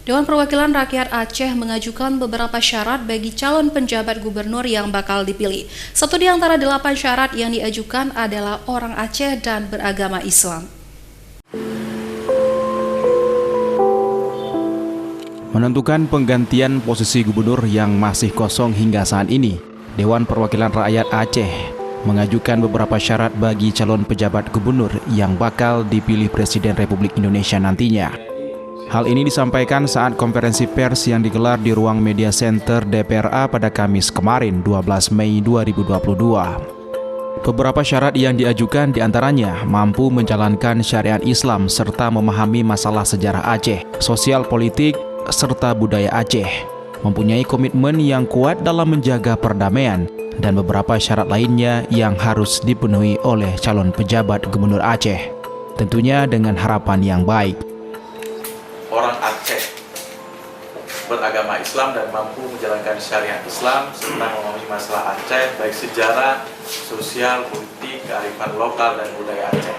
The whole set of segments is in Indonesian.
Dewan Perwakilan Rakyat Aceh mengajukan beberapa syarat bagi calon penjabat gubernur yang bakal dipilih. Satu di antara 8 syarat yang diajukan adalah orang Aceh dan beragama Islam. Menentukan penggantian posisi gubernur yang masih kosong hingga saat ini, Dewan Perwakilan Rakyat Aceh mengajukan beberapa syarat bagi calon pejabat gubernur yang bakal dipilih Presiden Republik Indonesia nantinya. Hal ini disampaikan saat konferensi pers yang digelar di ruang media center DPRA pada Kamis kemarin, 12 Mei 2022. Beberapa syarat yang diajukan diantaranya mampu menjalankan syariat Islam serta memahami masalah sejarah Aceh, sosial politik, serta budaya Aceh, mempunyai komitmen yang kuat dalam menjaga perdamaian, dan beberapa syarat lainnya yang harus dipenuhi oleh calon pejabat gubernur Aceh, tentunya dengan harapan yang baik. Orang Aceh beragama Islam dan mampu menjalankan syariat Islam serta memahami masalah Aceh, baik sejarah, sosial, politik, kearifan lokal, dan budaya Aceh.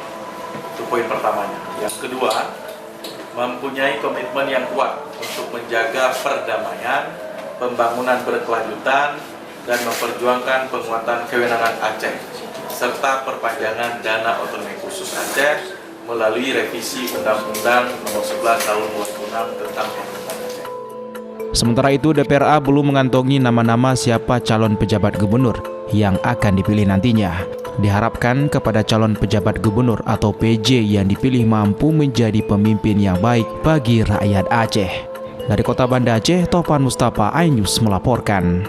Itu poin pertamanya. Yang kedua, mempunyai komitmen yang kuat untuk menjaga perdamaian, pembangunan berkelanjutan, dan memperjuangkan penguatan kewenangan Aceh, serta perpanjangan dana otonomi khusus Aceh melalui revisi Undang-Undang Nomor 11 Tahun 2006 tentang pemerintahan Aceh. Sementara itu, DPRA belum mengantongi nama-nama siapa calon pejabat gubernur yang akan dipilih nantinya. Diharapkan kepada calon pejabat gubernur atau PJ yang dipilih mampu menjadi pemimpin yang baik bagi rakyat Aceh. Dari Kota Banda Aceh, Topan Mustafa, iNews melaporkan.